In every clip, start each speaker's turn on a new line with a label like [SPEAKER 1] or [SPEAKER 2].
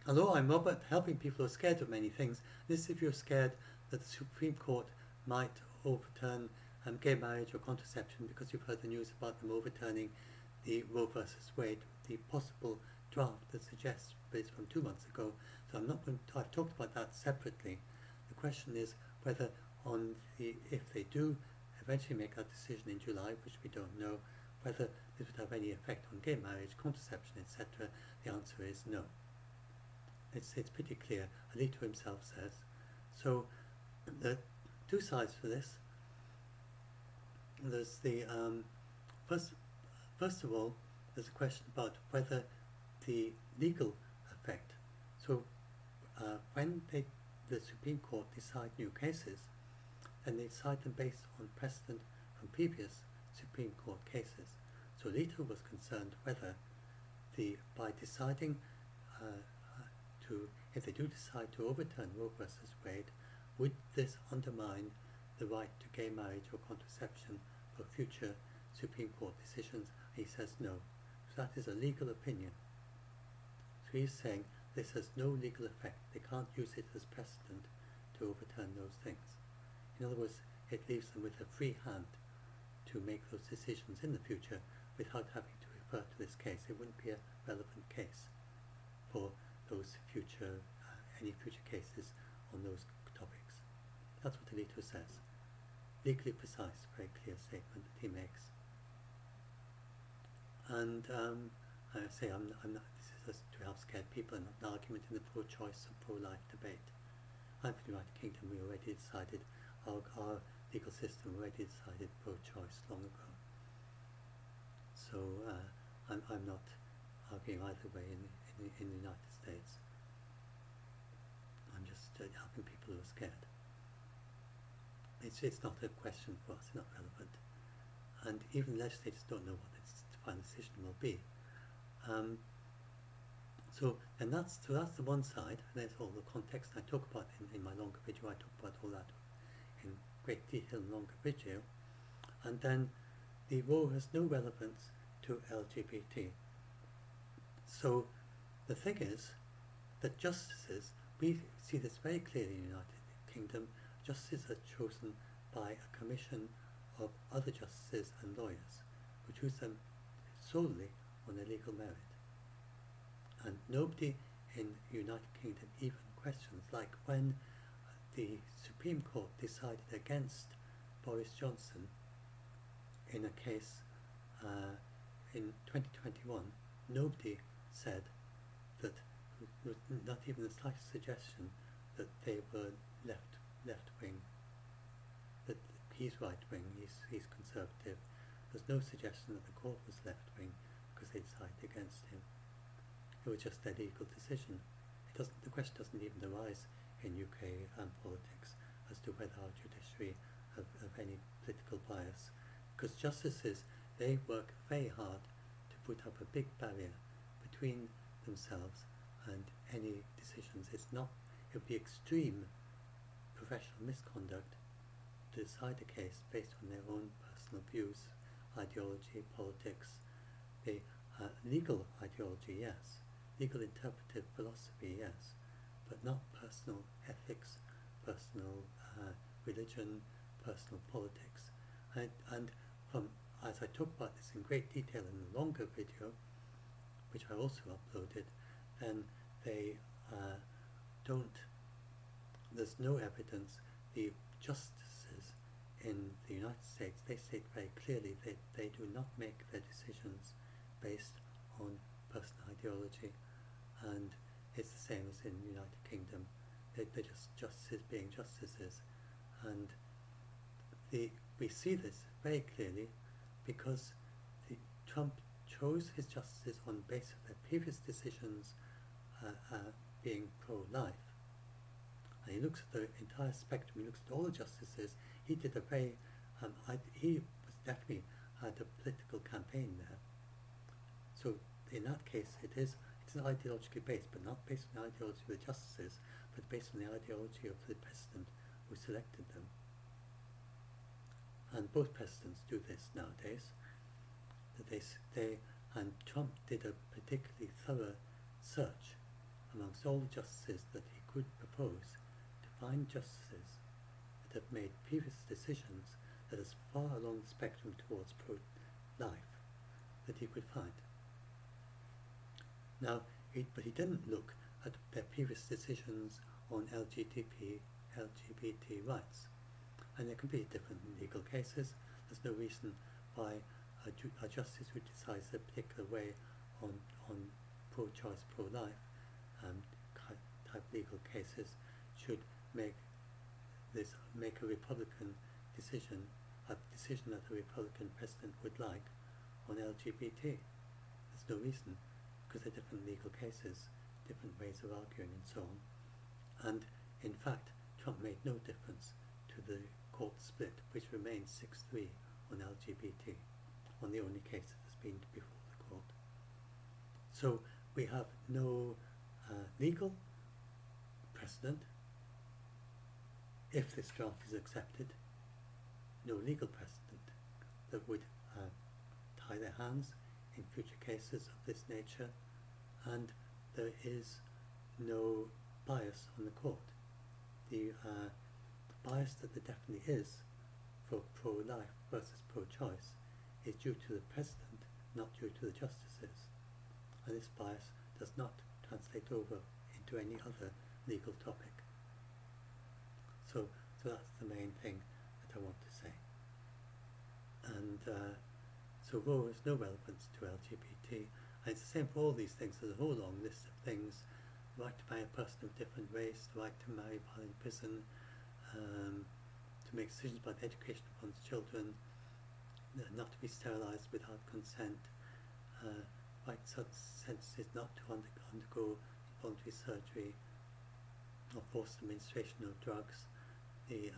[SPEAKER 1] Hello, I'm Robert, helping people who are scared of many things. This if you're scared that the Supreme Court might overturn gay marriage or contraception because you've heard the news about them overturning the Roe versus Wade, the possible draft that suggests, but it's from 2 months ago, so I'm not going to, I've talked about that separately. The question is whether if they do eventually make that decision in July, which we don't know, whether this would have any effect on gay marriage, contraception, etc. The answer is no. It's pretty clear. Alito himself says. So there are two sides to this. There's the first of all, there's a question about whether the legal effect. So when the Supreme Court decide new cases, and they decide them based on precedent from previous Supreme Court cases. So Alito was concerned whether by deciding if they do decide to overturn Roe versus Wade, would this undermine the right to gay marriage or contraception for future Supreme Court decisions? He says no. So that is a legal opinion. So he's saying this has no legal effect. They can't use it as precedent to overturn those things. In other words, it leaves them with a free hand to make those decisions in the future without having to refer to this case. It wouldn't be a relevant case for those any future cases on those topics. That's what Alito says. Legally precise, very clear statement that he makes. And I say I'm not. This is to help scared people, and not an argument in the pro-choice or pro-life debate. I'm for the United Kingdom. We already decided our legal system already decided pro-choice long ago. So I'm not arguing either way in the United States. I'm just helping people who are scared. It's not a question for us, it's not relevant. And even legislators don't know what its final decision will be. So that's the one side, and there's all the context I talk about in my longer video. I talk about all that in great detail in longer video. And then the Roe has no relevance to LGBT. So the thing is that justices, we see this very clearly in the United Kingdom, justices are chosen by a commission of other justices and lawyers who choose them solely on their legal merit. And nobody in the United Kingdom even questions, like when the Supreme Court decided against Boris Johnson in a case in 2021, nobody said that, not even the slightest suggestion that they were left wing, that he's right wing, he's conservative. There's no suggestion that the court was left wing because they decided against him. It was just their legal decision. The question doesn't even arise in UK politics as to whether our judiciary have any political bias, because justices, they work very hard to put up a big barrier between themselves and any decisions. It would be extreme professional misconduct to decide a case based on their own personal views, ideology, politics, legal ideology, yes, legal interpretive philosophy, yes, but not personal ethics, personal religion, personal politics. And as I talk about this in great detail in the longer video, which I also uploaded, then they there's no evidence. The justices in the United States, they state very clearly that they do not make their decisions based on personal ideology, and it's the same as in the United Kingdom. They're just justices being justices, and we see this very clearly because Trump chose his justices on the basis of their previous decisions being pro-life. And he looks at the entire spectrum, he looks at all the justices. He did a very, he was definitely had a political campaign there. So in that case, it's not ideologically based, but not based on the ideology of the justices, but based on the ideology of the president who selected them. And both presidents do this nowadays. And Trump did a particularly thorough search amongst all the justices that he could propose, to find justices that have made previous decisions that is far along the spectrum towards pro-life that he could find. Now, but he didn't look at their previous decisions on LGBT rights, and there can be different legal cases. There's no reason why a justice who decides a particular way on pro-choice, pro-life type legal cases should make a Republican decision, a decision that a Republican president would like on LGBT. There's no reason, because they're different legal cases, different ways of arguing and so on. And in fact, Trump made no difference to the court split, which remains 6-3 on LGBT, on the only case that has been before the court. So we have no legal precedent. If this draft is accepted, no legal precedent that would tie their hands in future cases of this nature, and there is no bias on the court. The bias that there definitely is for pro-life versus pro-choice is due to the president, not due to the justices. And this bias does not translate over into any other legal topic. So that's the main thing that I want to say. And so Roe has no relevance to LGBT, and it's the same for all these things. There's a whole long list of things: the right to marry a person of different race, the right to marry while in prison, to make decisions about the education of one's children, not to be sterilised without consent, right sentences not to undergo involuntary surgery or forced administration of drugs, the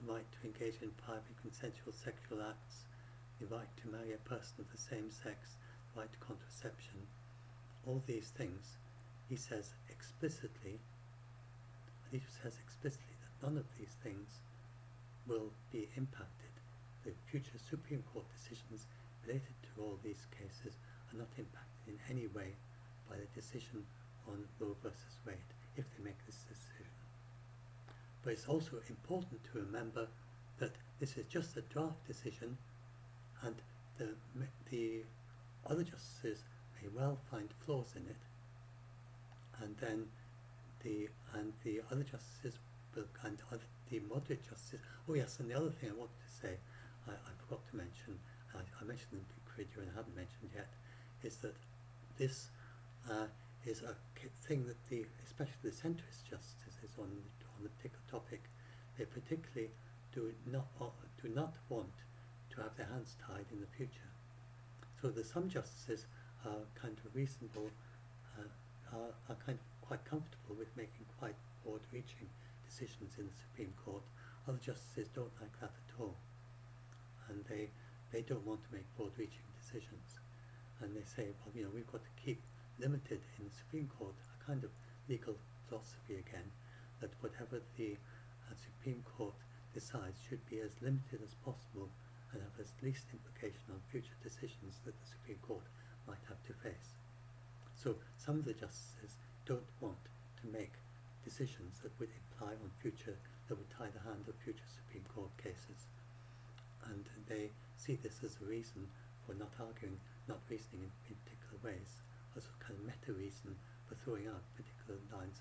[SPEAKER 1] right to engage in private consensual sexual acts, the right to marry a person of the same sex, the right to contraception. All these things, he says explicitly, that none of these things will be impacted. The future Supreme Court decisions related to all these cases are not impacted in any way by the decision on Roe versus Wade, if they make this decision. But it's also important to remember that this is just a draft decision, and the other justices may well find flaws in it, and then the other justices will, and the moderate justices. Oh yes, and the other thing I wanted to say, I forgot to mention, I mentioned in the video and I haven't mentioned yet, is that this is a thing that especially the centrist justices on the particular topic, they particularly do not want to have their hands tied in the future. So that some justices are kind of reasonable, are kind of quite comfortable with making quite broad-reaching decisions in the Supreme Court. Other justices don't like that at all, and they don't want to make broad-reaching decisions. And they say, well, we've got to keep limited in the Supreme Court, a kind of legal philosophy again, that whatever the Supreme Court decides should be as limited as possible and have as least implication on future decisions that the Supreme Court might have to face. So some of the justices don't want to make decisions that would imply on future, that would tie the hand of future Supreme Court cases. And they see this as a reason for not arguing, not reasoning in particular ways, as a kind of meta reason for throwing out particular lines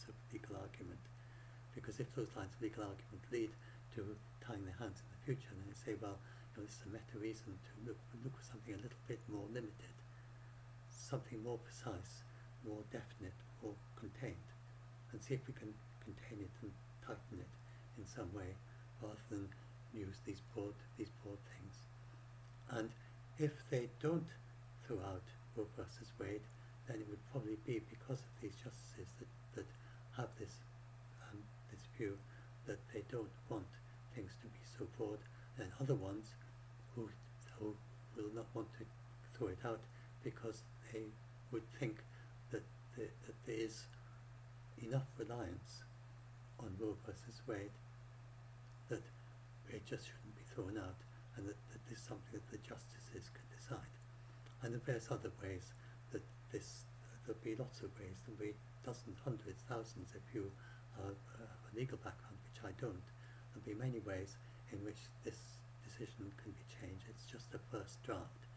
[SPEAKER 1] of legal argument. Because if those lines of legal argument lead to tying their hands in the future, then they say, well, this is a meta reason to look for something a little bit more limited, something more precise, more definite, more contained, and see if we can contain it and tighten it in some way, rather than use these broad things. And if they don't throw out Roe versus Wade, then it would probably be because of these justices that have this view that they don't want things to be so broad, and other ones who will not want to throw it out because they would think that there is enough reliance on Roe versus Wade that it just shouldn't be thrown out, and that this is something that the justices can decide. And there are various other ways that there'll be lots of ways. There'll be dozens, hundreds, thousands if you have a legal background, which I don't. There'll be many ways in which this decision can be changed. It's just a first draft,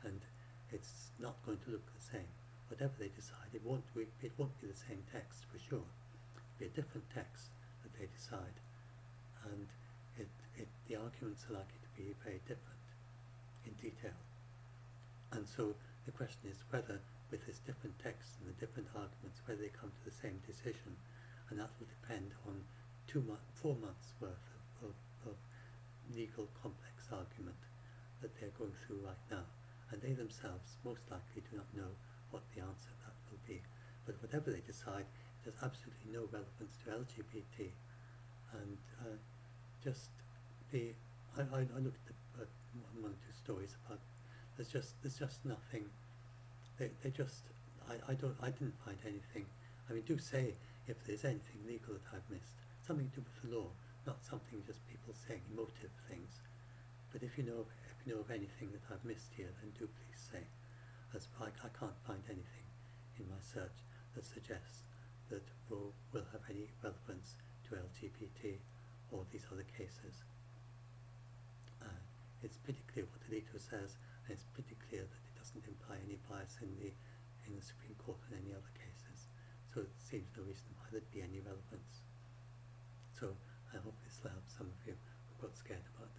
[SPEAKER 1] and it's not going to look the same. Whatever they decide, it won't be the same text for sure. It'll be a different text that they decide, and the arguments are likely to be very different in detail. And so the question is whether, with this different text and the different arguments, whether they come to the same decision, and that will depend on 4 months worth of legal complex argument that they're going through right now, and they themselves most likely do not know what the answer to that will be. But whatever they decide, it has absolutely no relevance to LGBT, and I looked at one or two stories about there's just nothing. I didn't find anything. I mean, do say if there's anything legal that I've missed, something to do with the law, not something just people saying emotive things. But if you know of anything that I've missed here, then do please say. As I can't find anything in my search that suggests that will have any relevance to LGBT or these other cases. It's pretty clear what Alito says, and it's pretty clear that it doesn't imply any bias in the Supreme Court and any other cases. So it seems no reason why there'd be any relevance. So I hope this will help some of you who got scared about